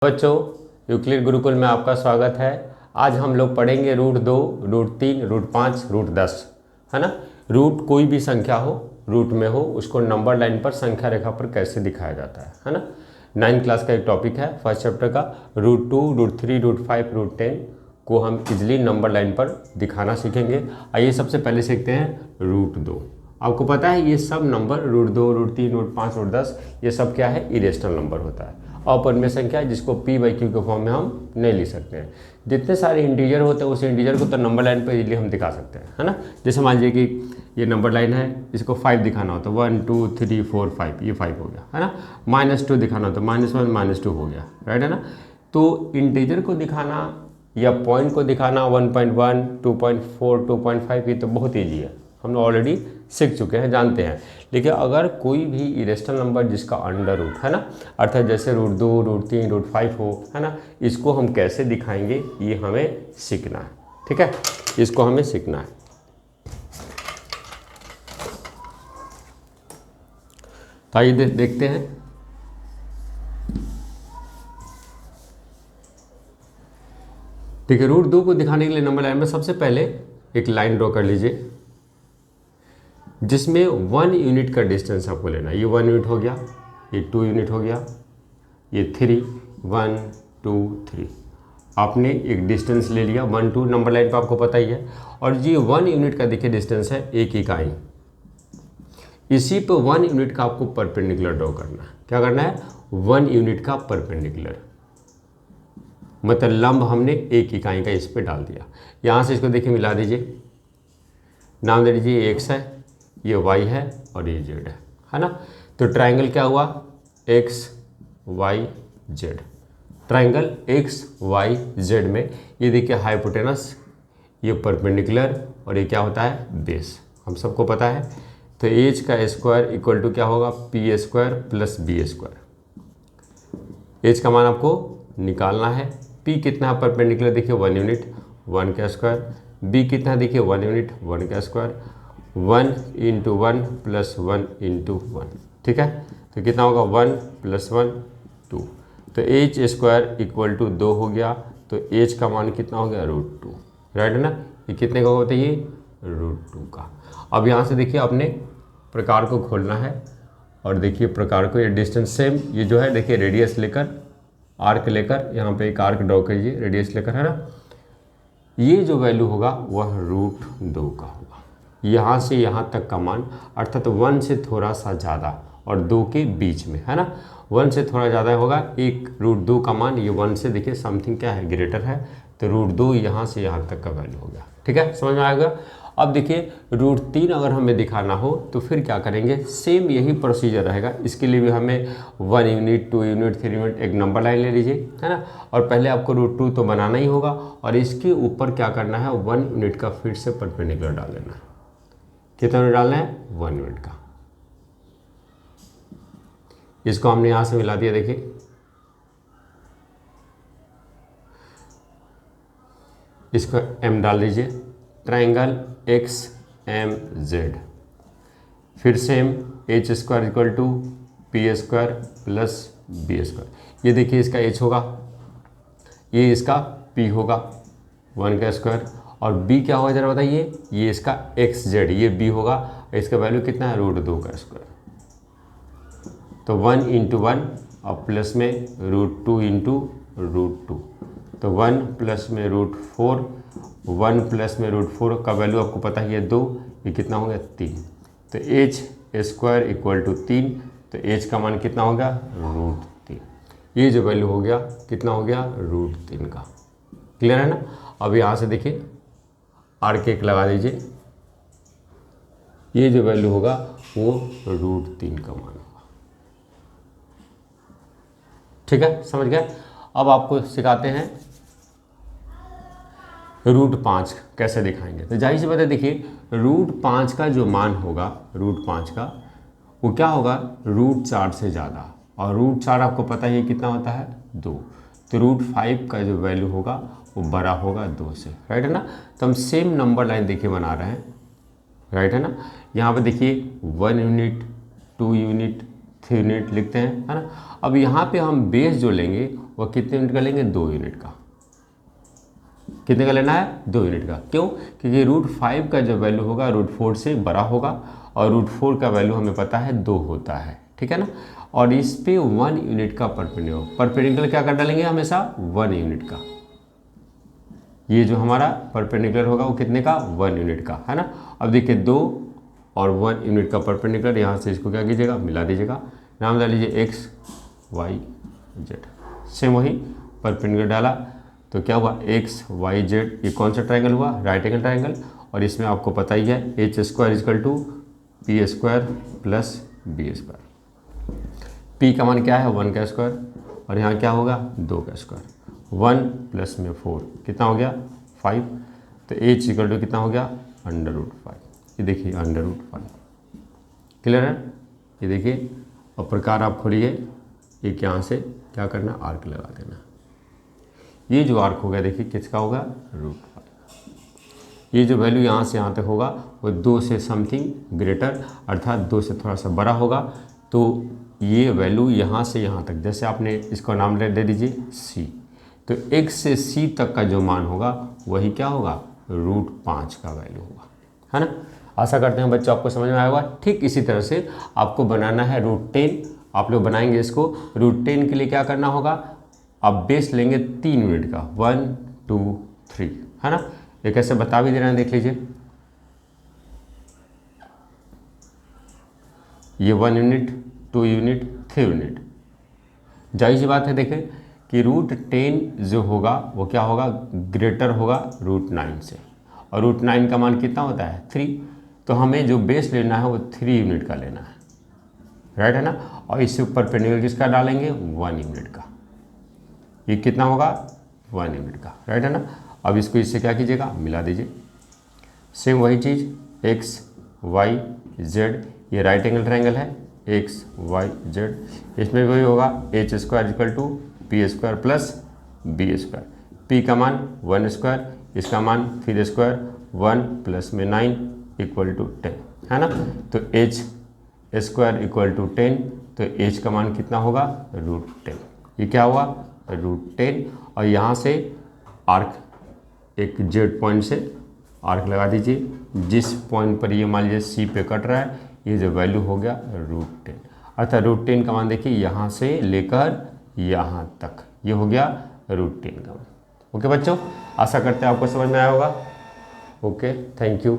बच्चों, यूक्लिड गुरुकुल में आपका स्वागत है। आज हम लोग पढ़ेंगे रूट 2, रूट 3, रूट 5, रूट 10, है ना। रूट कोई भी संख्या हो, रूट में हो, उसको नंबर लाइन पर संख्या रेखा पर कैसे दिखाया जाता है ना। 9th क्लास का एक टॉपिक है फर्स्ट चैप्टर का। रूट 2, रूट 3, रूट 5, रूट 10 को हम इजिली नंबर लाइन पर दिखाना सीखेंगे। आइए सबसे पहले सीखते हैं रूट 2। आपको पता है ये सब number root 2, root 3, root 5, root 10 ये सब क्या है, इरेशनल नंबर होता है, अपरिमेय संख्या जिसको p बाई क्यू के फॉर्म में हम नहीं लिख सकते हैं। जितने सारे इंटीजर होते हैं उस इंटीजर को तो नंबर लाइन पर इजीली हम दिखा सकते हैं, है ना। जैसे मान लीजिए कि ये नंबर लाइन है, इसको 5 दिखाना हो तो 1 2 3 4 5, ये 5 हो गया, है ना। -2 दिखाना हो तो -1 -2 हो गया, राइट, है ना। तो इंटीजर को दिखाना या पॉइंट को दिखाना 1.1 2.4 2.5 ये तो बहुत ईजी है, हम लोग ऑलरेडी सीख चुके हैं, जानते हैं। लेकिन अगर कोई भी इरेशनल नंबर जिसका अंडर रूट है ना, अर्थात जैसे रूट 2, रूट 3, रूट 5 हो, है ना, इसको हम कैसे दिखाएंगे ये हमें सीखना है, ठीक है, इसको हमें सीखना है। तो आइए देखते हैं। ठीक है, रूट 2 को दिखाने के लिए नंबर लाइन में सबसे पहले एक लाइन ड्रॉ कर लीजिए जिसमें 1 यूनिट का डिस्टेंस आपको लेना है। ये 1 यूनिट हो गया, ये 2 यूनिट हो गया, ये 3 1 2 3 आपने एक डिस्टेंस ले लिया 1 2 नंबर लाइन पर आपको पता ही है। और ये 1 यूनिट का देखिए डिस्टेंस है, एक इकाई। इसी पे 1 यूनिट का आपको परपेंडिकुलर ड्रॉ करना है। क्या करना है? 1 यूनिट का परपेंडिकुलर, मतलब लंब हमने एक इकाई का इस पे डाल दिया। यहाँ से इसको देखिए मिला दीजिए, नाम दे दीजिए x है, ये y है और ये z है ना। तो ट्राइंगल क्या हुआ? x y z। Triangle x y z में ये देखिए हाइपोटेनस, ये परपेंडिकुलर और ये क्या होता है? बेस, हम सबको पता है। तो h का स्क्वायर इक्वल टू क्या होगा? p square plus b square. h का मान आपको निकालना है। p कितना है परपेंडिकुलर? देखिए 1 यूनिट, 1 का स्क्वायर। b कितना देखिए 1 यूनिट, 1 का स्क्वायर। 1 इंटू 1 प्लस 1 इंटू 1, ठीक है। तो कितना होगा? 1 प्लस 1 2। तो एच स्क्वायर इक्वल टू 2 हो गया। तो एच का मान कितना हो गया? √2, राइट है ना। ये कितने का होता है? ये √2 का। अब यहाँ से देखिए अपने प्रकार को खोलना है और देखिए प्रकार को, ये डिस्टेंस सेम, ये जो है देखिए रेडियस लेकर, आर्क लेकर, यहाँ पे एक आर्क ड्रॉ कीजिए रेडियस लेकर, है ना। ये जो वैल्यू होगा वह √2 का होगा। यहाँ से यहाँ तक का मान, अर्थात 1 से थोड़ा सा ज़्यादा और 2 के बीच में, है ना। 1 से थोड़ा ज़्यादा होगा एक √2 का मान, ये 1 से देखिए समथिंग क्या है, ग्रेटर है। तो √2 यहाँ से यहाँ तक का वैल्यू हो गया, ठीक है, समझ में आएगा। अब देखिए √3 अगर हमें दिखाना हो तो फिर क्या करेंगे? सेम यही प्रोसीजर रहेगा। इसके लिए भी हमें 1 यूनिट 2 यूनिट 3 यूनिट एक नंबर लाइन ले लीजिए, है ना। और पहले आपको √2 तो बनाना ही होगा और इसके ऊपर क्या करना है? 1 यूनिट का फिर से परपेंडिकुलर डाल देना है। कितना यूनिट डालना है? 1 यूनिट का। इसको हमने यहाँ से मिला दिया, देखिए इसको m डाल दीजिए, ट्राइंगल एक्स एम जेड। फिर same h square equal to p square plus b square. ये देखिए इसका h होगा, ये इसका p होगा 1 का स्क्वायर, और b क्या होगा जरा बताइए? ये इसका एक्स जेड, ये b होगा। इसका वैल्यू कितना है? √2 का स्क्वायर। तो 1 इंटू 1 और प्लस में √2 इंटू √2, तो 1 प्लस में √4, 1 प्लस में √4 का वैल्यू आपको पता है ये 2, ये कितना हो गया? 3। तो एच स्क्वायर इक्वल टू 3, तो एच का मान कितना हो गया? √3। ये जो वैल्यू हो गया कितना हो गया? √3 का। क्लियर है ना। अब यहाँ से देखिए आर्क एक लगा दीजिए, ये जो वैल्यू होगा वो √3 का मान होगा, ठीक है, समझ गए। अब आपको सिखाते हैं √5 कैसे दिखाएंगे। तो जाहिर सी बात है, देखिए √5 का जो मान होगा, √5 का वो क्या होगा? √4 से ज़्यादा, और √4 आपको पता ही कितना होता है? 2। तो √5 का जो वैल्यू होगा वो बड़ा होगा 2 से, राइट है ना। तो हम सेम नंबर लाइन देखिए बना रहे हैं, राइट है ना। यहाँ पे देखिए 1 यूनिट 2 यूनिट 3 यूनिट लिखते हैं, है ना। अब यहाँ पे हम बेस जो लेंगे वह कितने यूनिट का लेंगे, 2 यूनिट का। कितने का लेना है, 2 यूनिट का। क्यों, क्योंकि √5 का जो वैल्यू होगा √4 से बड़ा होगा और √4 का वैल्यू हमें पता है 2 होता है, ठीक है ना। और इस पे 1 यूनिट का परपेंडिकुलर क्या कर डालेंगे हमेशा, 1 यूनिट का। ये जो हमारा परपेंडिकुलर होगा वो कितने का, 1 यूनिट का, है ना। अब देखिए 2 और 1 यूनिट का परपेंडिकुलर, यहाँ से इसको क्या कीजिएगा, मिला दीजिएगा। नाम डाल लीजिए x y z। सेम वही परपेंडिकुलर डाला तो क्या हुआ, x y z। ये कौन सा ट्रायंगल हुआ, राइट एंगल ट्रायंगल। और इसमें आपको पता ही है h² = p² + b²। p का मान क्या है, 1 का स्क्वायर, और यहाँ क्या होगा, 2 का स्क्वायर। 1 प्लस में 4 कितना हो गया, 5। तो h = कितना हो गया, √5। ये देखिए √5, क्लियर है। ये देखिए, और प्रकार आप खोलिए, एक यहाँ से क्या करना, आर्क लगा देना। ये जो आर्क हो गया देखिए किसका होगा, √5। ये जो वैल्यू यहाँ से यहाँ तक होगा वो 2 से समथिंग ग्रेटर, अर्थात 2 से थोड़ा सा बड़ा होगा। तो ये वैल्यू यहाँ से यहाँ तक, जैसे आपने इसको नाम दे दीजिए c, तो x से c तक का जो मान होगा वही क्या होगा, √5 का वैल्यू होगा, है ना। आशा करते हैं बच्चों आपको समझ में आया होगा। ठीक इसी तरह से आपको बनाना है √10। आप लोग बनाएंगे इसको। √10 के लिए क्या करना होगा, आप बेस लेंगे 3 यूनिट का, 1 2 3, है ना। ये कैसे बता भी दे रहे हैं, देख लीजिए। ये 1 यूनिट, 2 यूनिट, 3 यूनिट। जाहिर सी बात है देखें कि √10 जो होगा वो क्या होगा, ग्रेटर होगा √9 से, और √9 का मान कितना होता है, 3। तो हमें जो बेस लेना है वो 3 यूनिट का लेना है, राइट है ना। और इससे ऊपर परपेंडिकुलर किसका डालेंगे, 1 यूनिट का। ये कितना होगा, 1 यूनिट का, राइट है ना। अब इसको इससे क्या कीजिएगा, मिला दीजिए। सेम वही चीज़, x y z, ये राइट एंगल ट्रायंगल है, x y z। इसमें वही होगा h² = p² + b²। p का मान 1², इसका मान 3², 1 प्लस में 9 = 10, है ना। तो h² = 10, तो h का मान कितना होगा, √10। ये क्या हुआ, √10। और यहाँ से आर्क, एक z पॉइंट से आर्क लगा दीजिए। जिस पॉइंट पर ये मान लीजिए c पे कट रहा है, ये जो वैल्यू हो गया √10, अर्थात √10 का मान देखिए यहाँ से लेकर यहाँ तक, ये हो गया √10 का मान। ओके बच्चों, आशा करते हैं आपको समझ में आया होगा। Okay, thank you.